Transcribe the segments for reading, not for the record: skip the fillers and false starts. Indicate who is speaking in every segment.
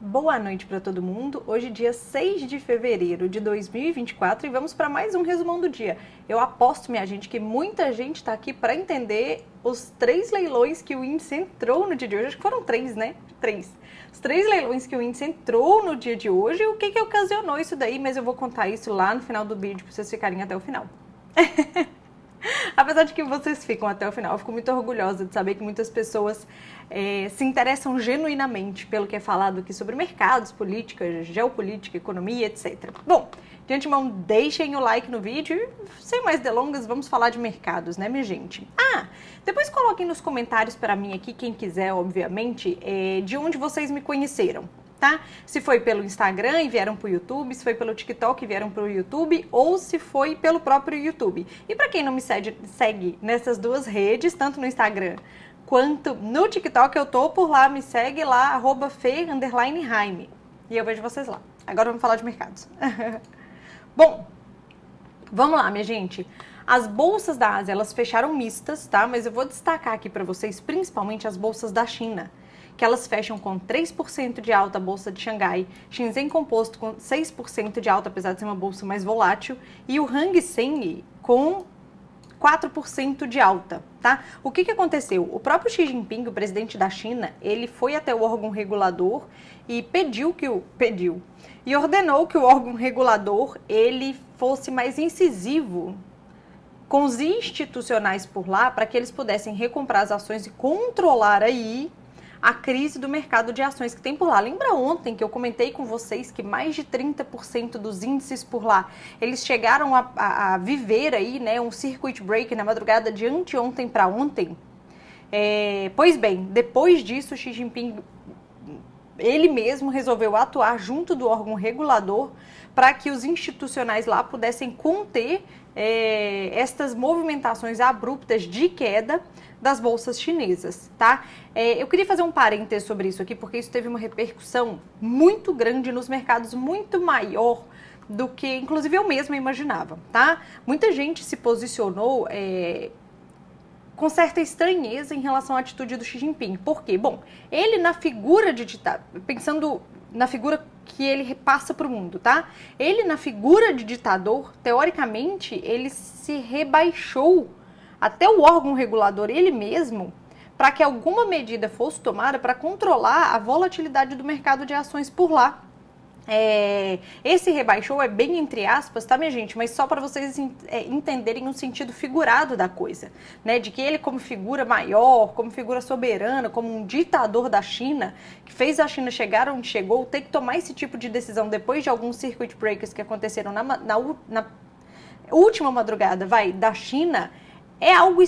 Speaker 1: Boa noite para todo mundo. Hoje, dia 6 de fevereiro de 2024, e vamos para mais um resumão do dia. Eu aposto, minha gente, que muita gente está aqui para entender os 3 leilões que o índice entrou no dia de hoje. Acho que foram 3, né? 3. Os 3 leilões que o índice entrou no dia de hoje e o que ocasionou isso daí, mas eu vou contar isso lá no final do vídeo para vocês ficarem até o final. Apesar de que vocês ficam até o final, eu fico muito orgulhosa de saber que muitas pessoas se interessam genuinamente pelo que é falado aqui sobre mercados, política, geopolítica, economia, etc. Bom, de antemão, deixem o like no vídeo e, sem mais delongas, vamos falar de mercados, né, minha gente? Depois coloquem nos comentários para mim aqui, quem quiser, obviamente, de onde vocês me conheceram. Tá? Se foi pelo Instagram e vieram para o YouTube, se foi pelo TikTok e vieram para o YouTube, ou se foi pelo próprio YouTube. E para quem não me segue nessas duas redes, tanto no Instagram quanto no TikTok, eu tô por lá, me segue lá, @fe_heime. E eu vejo vocês lá. Agora vamos falar de mercados. Bom, vamos lá, minha gente. As bolsas da Ásia, elas fecharam mistas, tá? Mas eu vou destacar aqui para vocês, principalmente as bolsas da China, que elas fecham com 3% de alta, a bolsa de Xangai, Shenzhen Composto com 6% de alta, apesar de ser uma bolsa mais volátil, e o Hang Seng com 4% de alta, tá? O que aconteceu? O próprio Xi Jinping, o presidente da China, ele foi até o órgão regulador e ordenou que o órgão regulador ele fosse mais incisivo com os institucionais por lá, para que eles pudessem recomprar as ações e controlar aí a crise do mercado de ações que tem por lá. Lembra ontem que eu comentei com vocês que mais de 30% dos índices por lá, eles chegaram a viver aí, né, um circuit break na madrugada de anteontem para ontem? Pois bem, depois disso, Xi Jinping, ele mesmo resolveu atuar junto do órgão regulador para que os institucionais lá pudessem conter estas movimentações abruptas de queda das bolsas chinesas, tá? Eu queria fazer um parêntese sobre isso aqui, porque isso teve uma repercussão muito grande nos mercados, muito maior do que, inclusive, eu mesma imaginava, tá? Muita gente se posicionou com certa estranheza em relação à atitude do Xi Jinping. Por quê? Bom, ele na figura de ditador, pensando na figura que ele repassa para o mundo, tá? Ele na figura de ditador, teoricamente, ele se rebaixou até o órgão regulador, ele mesmo, para que alguma medida fosse tomada para controlar a volatilidade do mercado de ações por lá. Esse rebaixou é bem entre aspas, tá, minha gente? Mas só para vocês entenderem o sentido figurado da coisa, né? De que ele, como figura maior, como figura soberana, como um ditador da China, que fez a China chegar onde chegou, ter que tomar esse tipo de decisão depois de alguns circuit breakers que aconteceram na última madrugada, da China, é algo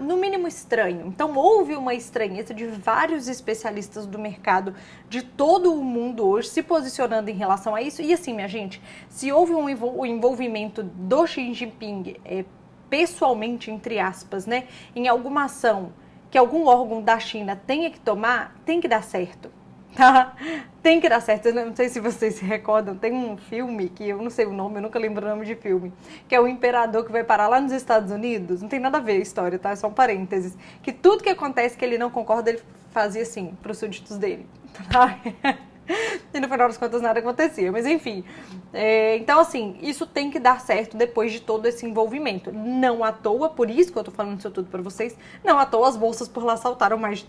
Speaker 1: no mínimo estranho. Então, houve uma estranheza de vários especialistas do mercado de todo o mundo hoje se posicionando em relação a isso. E assim, minha gente, se houve um envolvimento do Xi Jinping, pessoalmente, entre aspas, né, em alguma ação que algum órgão da China tenha que tomar, tem que dar certo. Tá? Tem que dar certo. Eu não sei se vocês se recordam, tem um filme que eu não sei o nome, eu nunca lembro o nome de filme, que é o imperador que vai parar lá nos Estados Unidos. Não tem nada a ver a história, tá? É só um parênteses. Que tudo que acontece que ele não concorda, ele fazia assim para os súditos dele. Tá? E no final das contas nada acontecia, mas enfim. Então assim, isso tem que dar certo depois de todo esse envolvimento. Não à toa, por isso que eu tô falando isso tudo para vocês, não à toa as bolsas por lá saltaram mais de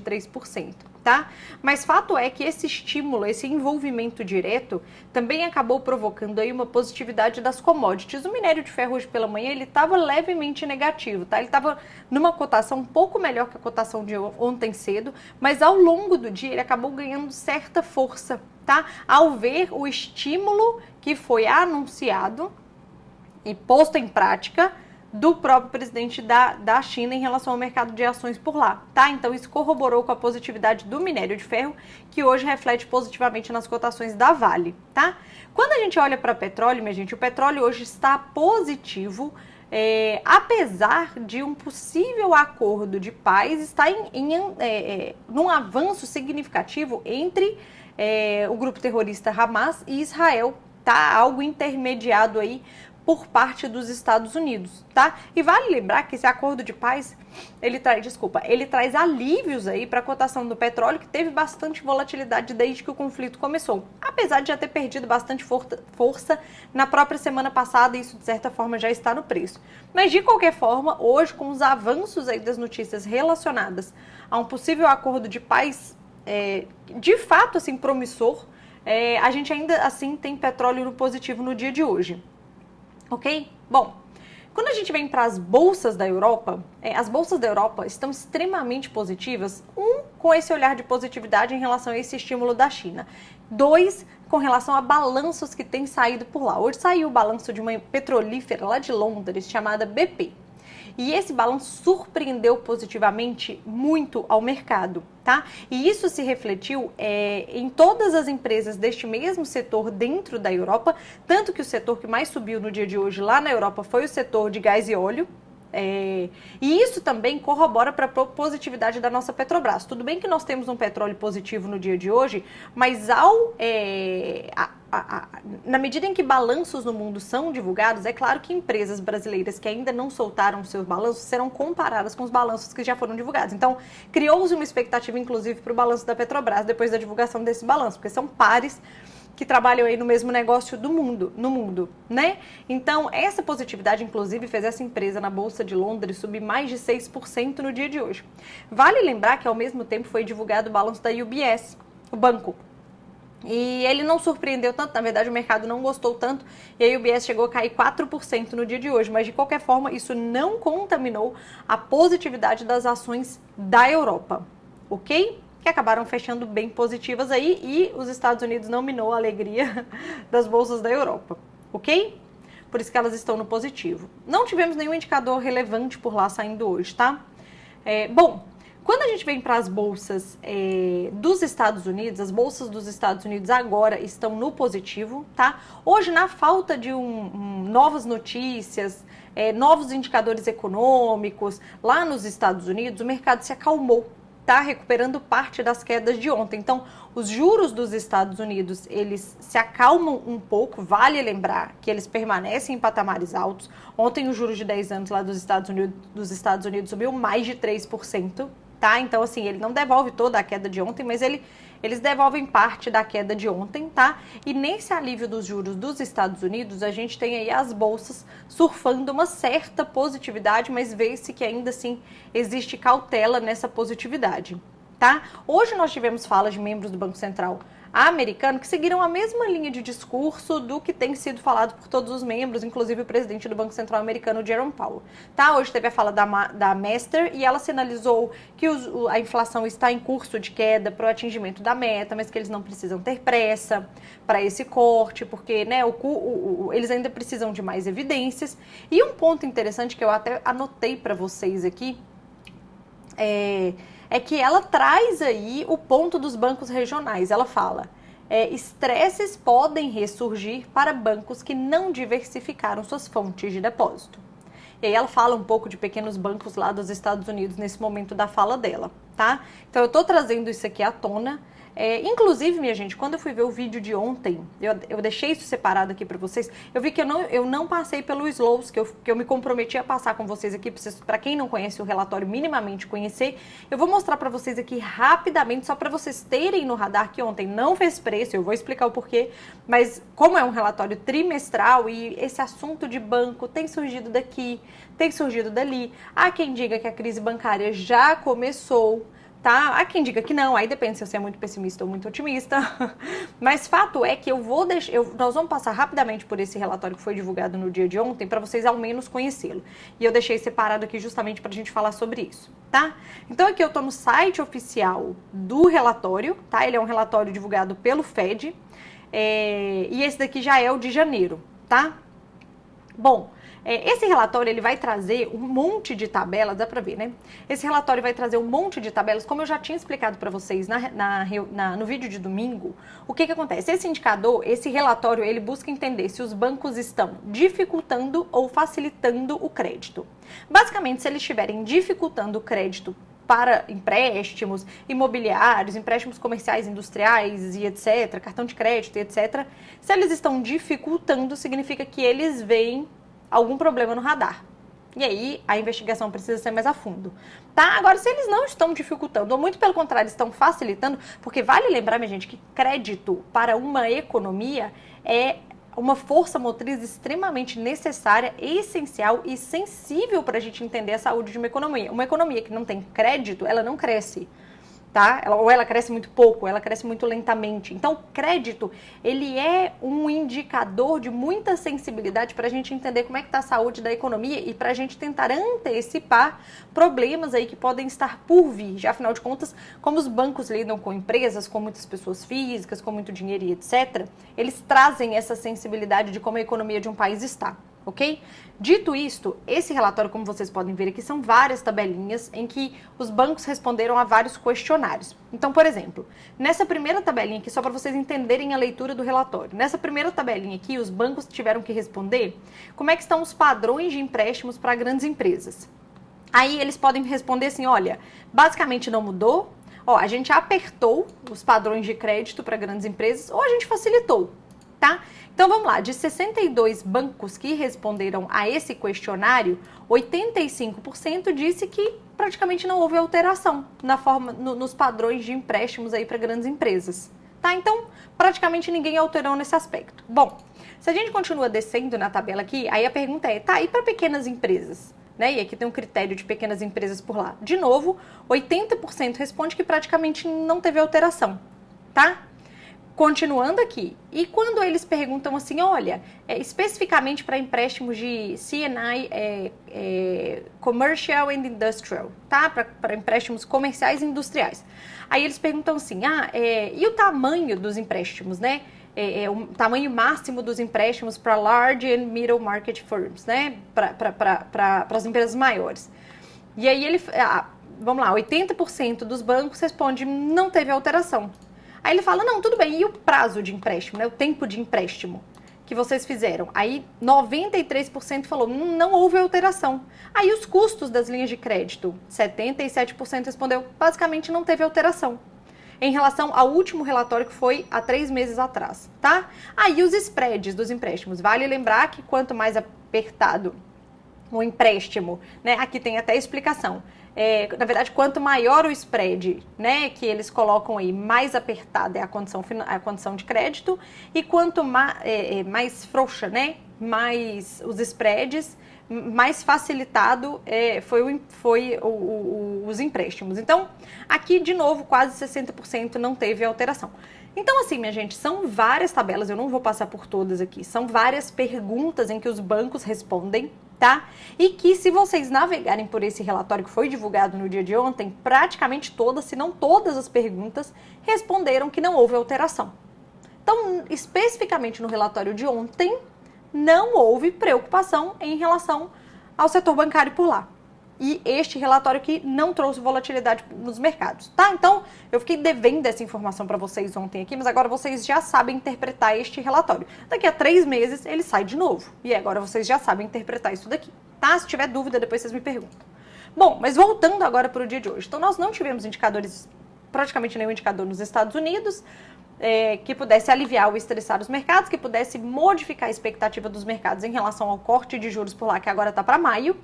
Speaker 1: 3%, tá? Mas fato é que esse estímulo, esse envolvimento direto, também acabou provocando aí uma positividade das commodities. O minério de ferro hoje pela manhã, ele estava levemente negativo, tá? Ele estava numa cotação um pouco melhor que a cotação de ontem cedo, mas ao longo do dia ele acabou ganhando certa força, tá? Ao ver o estímulo que foi anunciado e posto em prática do próprio presidente da China em relação ao mercado de ações por lá, tá? Então isso corroborou com a positividade do minério de ferro, que hoje reflete positivamente nas cotações da Vale, tá? Quando a gente olha para petróleo, minha gente, o petróleo hoje está positivo, apesar de um possível acordo de paz estar num avanço significativo entre o grupo terrorista Hamas e Israel, tá? Algo intermediado aí por parte dos Estados Unidos, tá? E vale lembrar que esse acordo de paz, ele traz alívios aí para a cotação do petróleo, que teve bastante volatilidade desde que o conflito começou. Apesar de já ter perdido bastante força na própria semana passada, isso de certa forma já está no preço. Mas de qualquer forma, hoje, com os avanços aí das notícias relacionadas a um possível acordo de paz, de fato, assim, promissor, a gente ainda assim tem petróleo no positivo no dia de hoje. Ok? Bom, quando a gente vem para as bolsas da Europa, as bolsas da Europa estão extremamente positivas. Com esse olhar de positividade em relação a esse estímulo da China. 2, com relação a balanços que têm saído por lá. Hoje saiu o balanço de uma petrolífera lá de Londres, chamada BP. E esse balanço surpreendeu positivamente muito ao mercado, tá? E isso se refletiu em todas as empresas deste mesmo setor dentro da Europa, tanto que o setor que mais subiu no dia de hoje lá na Europa foi o setor de gás e óleo. E isso também corrobora para a positividade da nossa Petrobras. Tudo bem que nós temos um petróleo positivo no dia de hoje, mas na medida em que balanços no mundo são divulgados, é claro que empresas brasileiras que ainda não soltaram seus balanços serão comparadas com os balanços que já foram divulgados. Então, criou-se uma expectativa, inclusive, para o balanço da Petrobras depois da divulgação desse balanço, porque são pares que trabalham aí no mesmo negócio no mundo, né? Então, essa positividade, inclusive, fez essa empresa na Bolsa de Londres subir mais de 6% no dia de hoje. Vale lembrar que, ao mesmo tempo, foi divulgado o balanço da UBS, o banco. E ele não surpreendeu tanto, na verdade o mercado não gostou tanto, e a UBS chegou a cair 4% no dia de hoje, mas de qualquer forma isso não contaminou a positividade das ações da Europa, ok? Que acabaram fechando bem positivas aí, e os Estados Unidos não minou a alegria das bolsas da Europa, ok? Por isso que elas estão no positivo. Não tivemos nenhum indicador relevante por lá saindo hoje, tá? Bom, quando a gente vem para as bolsas dos Estados Unidos, as bolsas dos Estados Unidos agora estão no positivo, tá? Hoje, na falta de novas notícias, novos indicadores econômicos, lá nos Estados Unidos, o mercado se acalmou, tá? Recuperando parte das quedas de ontem. Então, os juros dos Estados Unidos, eles se acalmam um pouco, vale lembrar que eles permanecem em patamares altos. Ontem, os juros de 10 anos lá dos Estados Unidos subiu mais de 3%. Tá? Então, assim, ele não devolve toda a queda de ontem, mas eles devolvem parte da queda de ontem, tá? E nesse alívio dos juros dos Estados Unidos, a gente tem aí as bolsas surfando uma certa positividade, mas vê-se que ainda assim existe cautela nessa positividade, tá? Hoje nós tivemos falas de membros do Banco Central americano que seguiram a mesma linha de discurso do que tem sido falado por todos os membros, inclusive o presidente do Banco Central americano, Jerome Powell. Tá? Hoje teve a fala da Master e ela sinalizou que a inflação está em curso de queda para o atingimento da meta, mas que eles não precisam ter pressa para esse corte, porque né, eles ainda precisam de mais evidências. E um ponto interessante que eu até anotei para vocês aqui é que ela traz aí o ponto dos bancos regionais. Ela fala, estresses podem ressurgir para bancos que não diversificaram suas fontes de depósito. E aí ela fala um pouco de pequenos bancos lá dos Estados Unidos nesse momento da fala dela, tá? Então eu tô trazendo isso aqui à tona. Inclusive, minha gente, quando eu fui ver o vídeo de ontem, eu deixei isso separado aqui pra vocês, eu vi que eu não passei pelo slows, que eu me comprometi a passar com vocês aqui, pra quem não conhece o relatório, minimamente conhecer. Eu vou mostrar pra vocês aqui rapidamente, só pra vocês terem no radar que ontem não fez preço, eu vou explicar o porquê, mas como é um relatório trimestral e esse assunto de banco tem surgido daqui, tem surgido dali, há quem diga que a crise bancária já começou, tá? Há quem diga que não, aí depende se você é muito pessimista ou muito otimista. Mas fato é que nós vamos passar rapidamente por esse relatório que foi divulgado no dia de ontem para vocês ao menos conhecê-lo. E eu deixei separado aqui justamente para a gente falar sobre isso, tá? Então aqui eu tô no site oficial do relatório, tá? Ele é um relatório divulgado pelo Fed e esse daqui já é o de janeiro, tá? Bom, esse relatório ele vai trazer um monte de tabelas, dá pra ver, né? Esse relatório vai trazer um monte de tabelas, como eu já tinha explicado pra vocês no vídeo de domingo. O que acontece? Esse indicador, esse relatório, ele busca entender se os bancos estão dificultando ou facilitando o crédito. Basicamente, se eles estiverem dificultando o crédito para empréstimos imobiliários, empréstimos comerciais, industriais e etc., cartão de crédito e etc., se eles estão dificultando, significa que eles veem algum problema no radar. E aí, a investigação precisa ser mais a fundo, tá? Agora, se eles não estão dificultando, ou muito pelo contrário, estão facilitando, porque vale lembrar, minha gente, que crédito para uma economia é uma força motriz extremamente necessária, essencial e sensível para a gente entender a saúde de uma economia. Uma economia que não tem crédito, ela não cresce. Tá? Ou ela cresce muito pouco, ela cresce muito lentamente. Então, o crédito, ele é um indicador de muita sensibilidade para a gente entender como é que está a saúde da economia e para a gente tentar antecipar problemas aí que podem estar por vir. Já, afinal de contas, como os bancos lidam com empresas, com muitas pessoas físicas, com muito dinheiro e etc., eles trazem essa sensibilidade de como a economia de um país está. Ok? Dito isto, esse relatório, como vocês podem ver aqui, são várias tabelinhas em que os bancos responderam a vários questionários. Então, por exemplo, nessa primeira tabelinha aqui, só para vocês entenderem a leitura do relatório, nessa primeira tabelinha aqui, os bancos tiveram que responder como é que estão os padrões de empréstimos para grandes empresas. Aí eles podem responder assim, olha, basicamente não mudou, ó, a gente apertou os padrões de crédito para grandes empresas ou a gente facilitou, tá? Então vamos lá, de 62 bancos que responderam a esse questionário, 85% disse que praticamente não houve alteração na forma, nos padrões de empréstimos aí para grandes empresas. Tá? Então, praticamente ninguém alterou nesse aspecto. Bom, se a gente continua descendo na tabela aqui, aí a pergunta é, tá, e para pequenas empresas? Né? E aqui tem um critério de pequenas empresas por lá. De novo, 80% responde que praticamente não teve alteração, tá? Continuando aqui, e quando eles perguntam assim, olha, especificamente para empréstimos de C&I, Commercial and Industrial, tá? Para empréstimos comerciais e industriais. Aí eles perguntam assim, e o tamanho dos empréstimos, né? O tamanho máximo dos empréstimos para large and middle market firms, né? Para as empresas maiores. E aí vamos lá, 80% dos bancos responde não teve alteração. Aí ele fala, não, tudo bem, e o prazo de empréstimo, né? O tempo de empréstimo que vocês fizeram? Aí 93% falou, não houve alteração. Aí os custos das linhas de crédito, 77% respondeu, basicamente não teve alteração. Em relação ao último relatório que foi há 3 meses atrás, tá? Aí os spreads dos empréstimos, vale lembrar que quanto mais apertado o empréstimo, né? Aqui tem até explicação. Na verdade, quanto maior o spread, né, que eles colocam aí, mais apertada é a condição de crédito, e quanto mais frouxa, né, mais os spreads, mais facilitado foi os empréstimos. Então, aqui, de novo, quase 60% não teve alteração. Então, assim, minha gente, são várias tabelas, eu não vou passar por todas aqui, são várias perguntas em que os bancos respondem, tá? E que se vocês navegarem por esse relatório que foi divulgado no dia de ontem, praticamente todas, se não todas as perguntas, responderam que não houve alteração. Então, especificamente no relatório de ontem, não houve preocupação em relação ao setor bancário por lá. E este relatório aqui não trouxe volatilidade nos mercados, tá? Então, eu fiquei devendo essa informação para vocês ontem aqui, mas agora vocês já sabem interpretar este relatório. Daqui a 3 meses ele sai de novo. E agora vocês já sabem interpretar isso daqui, tá? Se tiver dúvida, depois vocês me perguntam. Bom, mas voltando agora para o dia de hoje. Então, nós não tivemos indicadores, praticamente nenhum indicador nos Estados Unidos, que pudesse aliviar ou estressar os mercados, que pudesse modificar a expectativa dos mercados em relação ao corte de juros por lá, que agora está para maio.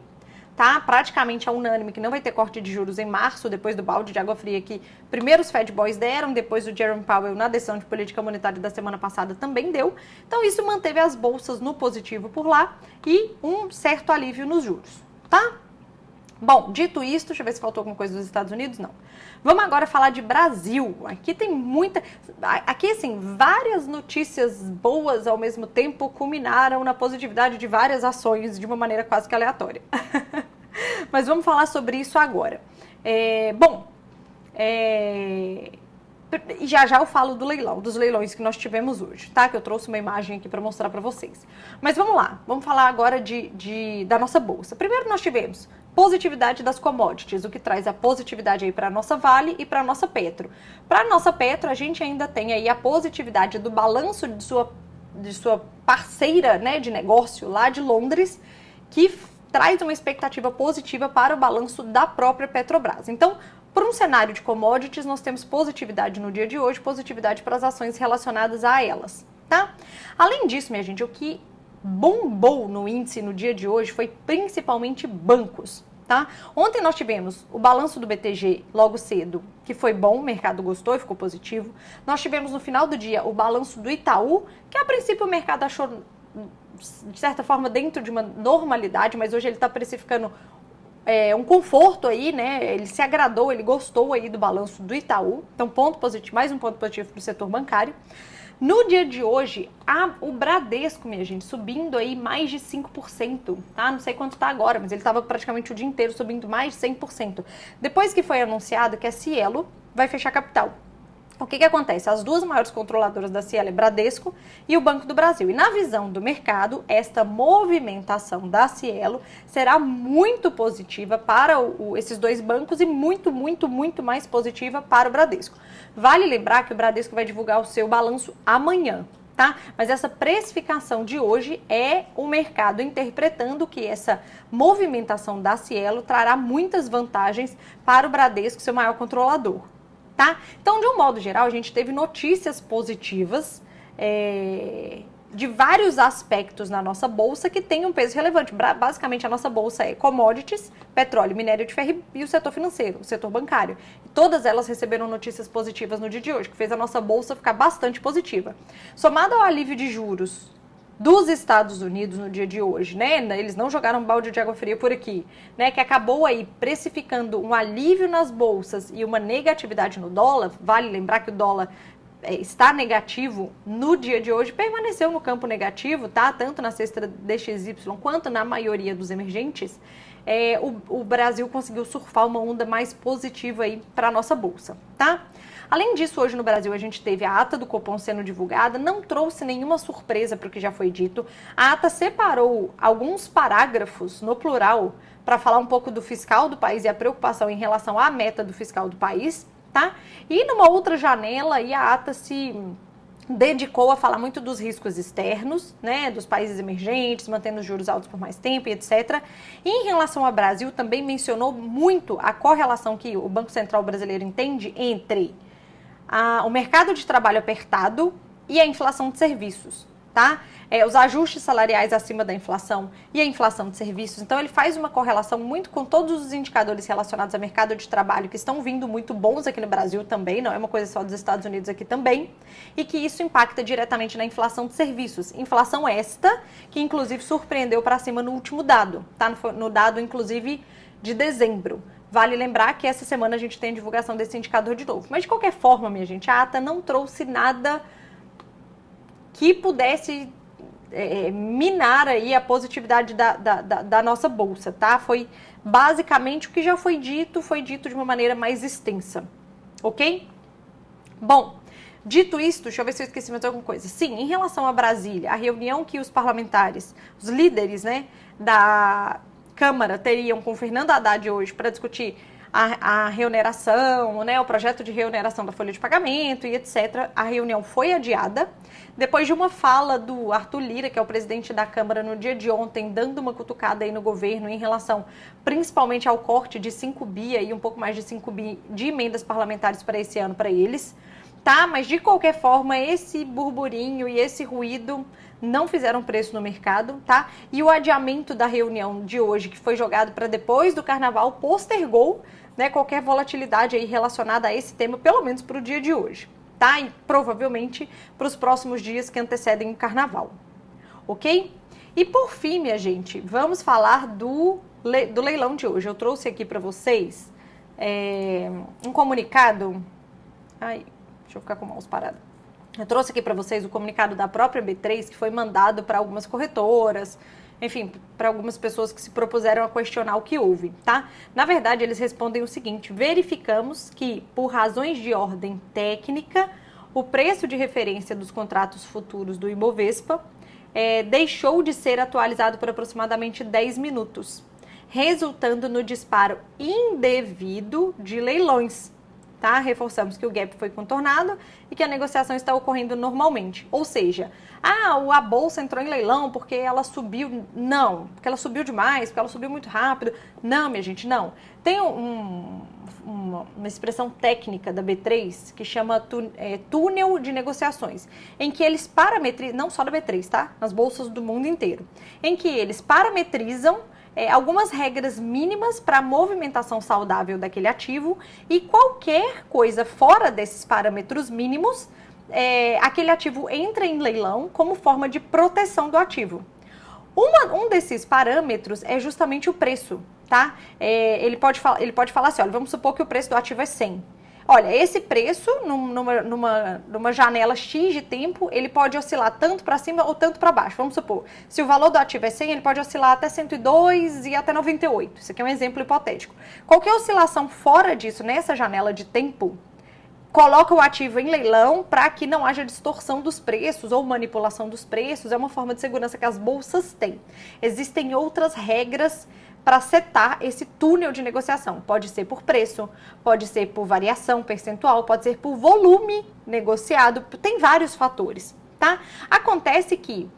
Speaker 1: Tá? Praticamente é unânime que não vai ter corte de juros em março, depois do balde de água fria que primeiro os Fed Boys deram, depois o Jerome Powell na decisão de política monetária da semana passada também deu. Então isso manteve as bolsas no positivo por lá e um certo alívio nos juros, tá? Bom, dito isso, deixa eu ver se faltou alguma coisa dos Estados Unidos, não. Vamos agora falar de Brasil. Aqui tem aqui assim, várias notícias boas ao mesmo tempo culminaram na positividade de várias ações de uma maneira quase que aleatória. Mas vamos falar sobre isso agora. Já eu falo do leilão, dos leilões que nós tivemos hoje, tá? Que eu trouxe uma imagem aqui para mostrar para vocês. Mas vamos lá, vamos falar agora da nossa bolsa. Primeiro nós tivemos positividade das commodities, o que traz a positividade aí para a nossa Vale e para a nossa Petro. Para a nossa Petro, a gente ainda tem aí a positividade do balanço de sua parceira, né, de negócio lá de Londres, que traz uma expectativa positiva para o balanço da própria Petrobras. Então, por um cenário de commodities, nós temos positividade no dia de hoje, positividade para as ações relacionadas a elas, tá? Além disso, minha gente, o que bombou no índice no dia de hoje foi principalmente bancos. Tá? Ontem nós tivemos o balanço do BTG logo cedo, que foi bom, o mercado gostou e ficou positivo. Nós tivemos no final do dia o balanço do Itaú, que a princípio o mercado achou, de certa forma, dentro de uma normalidade, mas hoje ele está precificando um conforto aí, né? Ele se agradou, ele gostou aí do balanço do Itaú. Então, ponto positivo, mais um ponto positivo para o setor bancário. No dia de hoje, o Bradesco, minha gente, subindo aí mais de 5%, tá? Não sei quanto tá agora, mas ele estava praticamente o dia inteiro subindo mais de 100%. Depois que foi anunciado que a Cielo vai fechar capital. O que acontece? As duas maiores controladoras da Cielo é Bradesco e o Banco do Brasil. E na visão do mercado, esta movimentação da Cielo será muito positiva para esses dois bancos e muito, muito, muito mais positiva para o Bradesco. Vale lembrar que o Bradesco vai divulgar o seu balanço amanhã, tá? Mas essa precificação de hoje é o mercado interpretando que essa movimentação da Cielo trará muitas vantagens para o Bradesco, seu maior controlador. Tá? Então, de um modo geral, a gente teve notícias positivas de vários aspectos na nossa bolsa que tem um peso relevante. Basicamente, a nossa bolsa é commodities, petróleo, minério de ferro e o setor financeiro, o setor bancário. E todas elas receberam notícias positivas no dia de hoje, que fez a nossa bolsa ficar bastante positiva. Somado ao alívio de juros dos Estados Unidos no dia de hoje, né? Eles não jogaram um balde de água fria por aqui, né? Que acabou aí precificando um alívio nas bolsas e uma negatividade no dólar. Vale lembrar que o dólar está negativo no dia de hoje, permaneceu no campo negativo, tá? Tanto na cesta DXY quanto na maioria dos emergentes. O Brasil conseguiu surfar uma onda mais positiva aí para a nossa bolsa, tá? Além disso, hoje no Brasil a gente teve a ata do Copom sendo divulgada, não trouxe nenhuma surpresa para o que já foi dito. A ata separou alguns parágrafos, no plural, para falar um pouco do fiscal do país e a preocupação em relação à meta do fiscal do país, tá? E numa outra janela, aí a ata se dedicou a falar muito dos riscos externos, né, dos países emergentes, mantendo os juros altos por mais tempo e etc. E em relação ao Brasil, também mencionou muito a correlação que o Banco Central brasileiro entende entre o mercado de trabalho apertado e a inflação de serviços, tá? Os ajustes salariais acima da inflação e a inflação de serviços. Então, ele faz uma correlação muito com todos os indicadores relacionados ao mercado de trabalho que estão vindo muito bons aqui no Brasil também, não é uma coisa só dos Estados Unidos aqui também, e que isso impacta diretamente na inflação de serviços. Inflação esta que, inclusive, surpreendeu para cima no último dado, tá? No dado, inclusive, de dezembro. Vale lembrar que essa semana a gente tem a divulgação desse indicador de novo. Mas, de qualquer forma, minha gente, a ata não trouxe nada que pudesse minar aí a positividade da nossa bolsa, tá? Foi basicamente o que já foi dito de uma maneira mais extensa, ok? Bom, dito isso, deixa eu ver se eu esqueci mais alguma coisa. Sim, em relação a Brasília, a reunião que os parlamentares, os líderes, né, da Câmara teriam com Fernando Haddad hoje para discutir a reoneração, né, o projeto de reoneração da folha de pagamento e etc. A reunião foi adiada. Depois de uma fala do Arthur Lira, que é o presidente da Câmara, no dia de ontem, dando uma cutucada aí no governo em relação principalmente ao corte de 5 bi e um pouco mais de 5 bi de emendas parlamentares para esse ano para eles. Tá, mas de qualquer forma, esse burburinho e esse ruído não fizeram preço no mercado, tá? E o adiamento da reunião de hoje, que foi jogado para depois do carnaval, postergou, né, qualquer volatilidade aí relacionada a esse tema, pelo menos para o dia de hoje, tá? E provavelmente para os próximos dias que antecedem o carnaval, ok? E por fim, minha gente, vamos falar do leilão de hoje. Eu trouxe aqui para vocês um comunicado. Deixa eu ficar com o mouse parado. Eu trouxe aqui para vocês o comunicado da própria B3, que foi mandado para algumas corretoras, enfim, para algumas pessoas que se propuseram a questionar o que houve, tá? Na verdade, eles respondem o seguinte: verificamos que, por razões de ordem técnica, o preço de referência dos contratos futuros do Ibovespa deixou de ser atualizado por aproximadamente 10 minutos, resultando no disparo indevido de leilões. tá? Reforçamos que o gap foi contornado e que a negociação está ocorrendo normalmente. Ou seja, a bolsa entrou em leilão porque ela subiu. Não, porque ela subiu demais, porque ela subiu muito rápido. Não, minha gente, não. Tem uma expressão técnica da B3 que chama túnel de negociações, em que eles parametrizam, não só da B3, tá? Nas bolsas do mundo inteiro, em que eles parametrizam algumas regras mínimas para a movimentação saudável daquele ativo e qualquer coisa fora desses parâmetros mínimos, aquele ativo entra em leilão como forma de proteção do ativo. Um desses parâmetros é justamente o preço, tá? Ele pode falar assim, olha, vamos supor que o preço do ativo é 100. Olha, esse preço, numa janela X de tempo, ele pode oscilar tanto para cima ou tanto para baixo. Vamos supor, se o valor do ativo é 100, ele pode oscilar até 102 e até 98. Isso aqui é um exemplo hipotético. Qualquer oscilação fora disso, nessa janela de tempo, coloca o ativo em leilão para que não haja distorção dos preços ou manipulação dos preços. É uma forma de segurança que as bolsas têm. Existem outras regras para setar esse túnel de negociação. Pode ser por preço, pode ser por variação percentual, pode ser por volume negociado, tem vários fatores, tá? Acontece que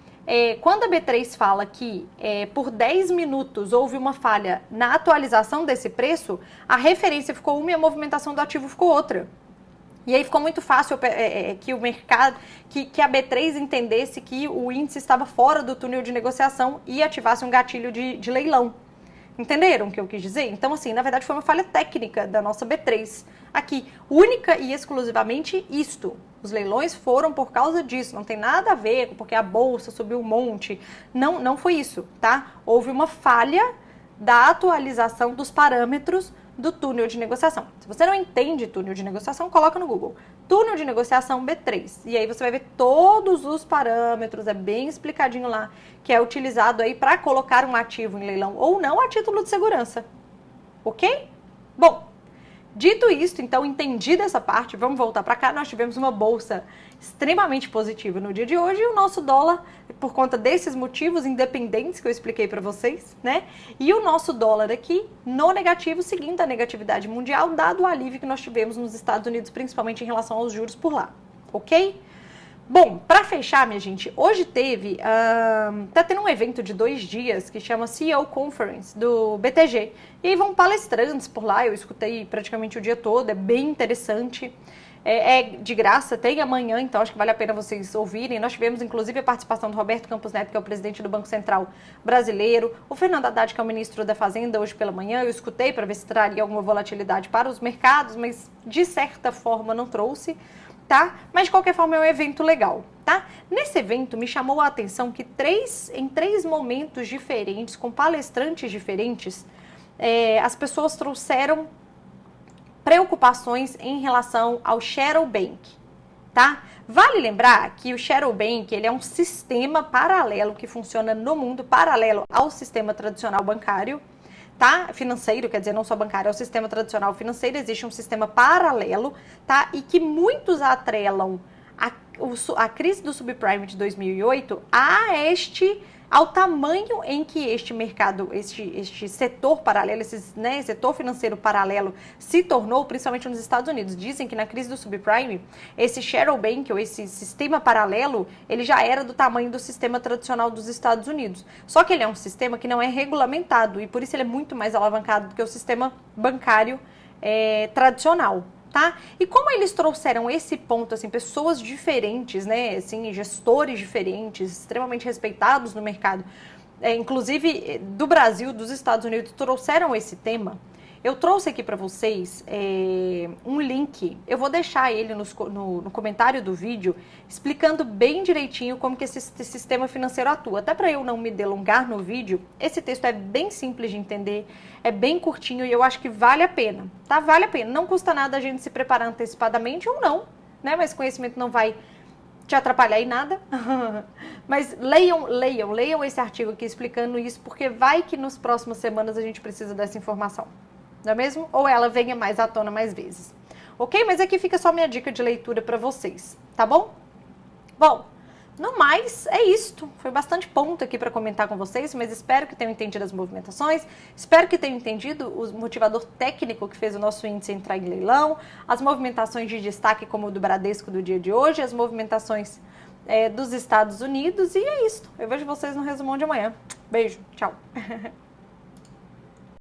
Speaker 1: quando a B3 fala que por 10 minutos houve uma falha na atualização desse preço, a referência ficou uma e a movimentação do ativo ficou outra. E aí ficou muito fácil que o mercado, que a B3 entendesse que o índice estava fora do túnel de negociação e ativasse um gatilho de leilão. Entenderam o que eu quis dizer? Então, assim, na verdade foi uma falha técnica da nossa B3 aqui. Única e exclusivamente isto. Os leilões foram por causa disso. Não tem nada a ver com porque a bolsa subiu um monte. Não foi isso, tá? Houve uma falha da atualização dos parâmetros do túnel de negociação. Se você não entende túnel de negociação, coloca no Google. Túnel de negociação B3. E aí você vai ver todos os parâmetros, é bem explicadinho lá, que é utilizado aí para colocar um ativo em leilão ou não a título de segurança. Ok? Bom, dito isto, então, entendida essa parte, vamos voltar para cá. Nós tivemos uma bolsa extremamente positiva no dia de hoje e o nosso dólar, por conta desses motivos independentes que eu expliquei para vocês, né? E o nosso dólar aqui no negativo, seguindo a negatividade mundial, dado o alívio que nós tivemos nos Estados Unidos, principalmente em relação aos juros por lá, ok? Bom, para fechar, minha gente, hoje tá tendo um evento de 2 dias que chama CEO Conference do BTG. E aí vão palestrantes por lá, eu escutei praticamente o dia todo, é bem interessante. É de graça, tem amanhã, então acho que vale a pena vocês ouvirem. Nós tivemos, inclusive, a participação do Roberto Campos Neto, que é o presidente do Banco Central brasileiro, o Fernando Haddad, que é o ministro da Fazenda, hoje pela manhã. Eu escutei para ver se traria alguma volatilidade para os mercados, mas de certa forma não trouxe, tá? Mas de qualquer forma é um evento legal, tá? Nesse evento me chamou a atenção que em três momentos diferentes, com palestrantes diferentes, as pessoas trouxeram preocupações em relação ao Shadow Bank, tá? Vale lembrar que o Shadow Bank, ele é um sistema paralelo que funciona no mundo, paralelo ao sistema tradicional bancário, tá? Financeiro, quer dizer, não só bancário, é o sistema tradicional financeiro, existe um sistema paralelo, tá? E que muitos atrelam a crise do subprime de 2008 ao tamanho em que este mercado, este setor paralelo, setor financeiro paralelo se tornou, principalmente nos Estados Unidos. Dizem que na crise do subprime, esse shadow bank, ou esse sistema paralelo, ele já era do tamanho do sistema tradicional dos Estados Unidos. Só que ele é um sistema que não é regulamentado e por isso ele é muito mais alavancado do que o sistema bancário tradicional. Tá? E como eles trouxeram esse ponto, assim, pessoas diferentes, né, assim, gestores diferentes, extremamente respeitados no mercado, inclusive do Brasil, dos Estados Unidos, trouxeram esse tema. Eu trouxe aqui para vocês um link, eu vou deixar ele no comentário do vídeo, explicando bem direitinho como que esse sistema financeiro atua. Até para eu não me delongar no vídeo, esse texto é bem simples de entender, é bem curtinho e eu acho que vale a pena, tá? Vale a pena, não custa nada a gente se preparar antecipadamente ou não, né? Mas conhecimento não vai te atrapalhar em nada. Mas leiam esse artigo aqui explicando isso, porque vai que nas próximas semanas a gente precisa dessa informação. Não é mesmo? Ou ela venha mais à tona mais vezes. Ok? Mas aqui fica só minha dica de leitura para vocês, tá bom? Bom, No mais, é isto. Foi bastante ponto aqui para comentar com vocês, mas espero que tenham entendido as movimentações, espero que tenham entendido o motivador técnico que fez o nosso índice entrar em leilão, as movimentações de destaque como o do Bradesco do dia de hoje, as movimentações dos Estados Unidos, e é isso. Eu vejo vocês no resumão de amanhã. Beijo, tchau.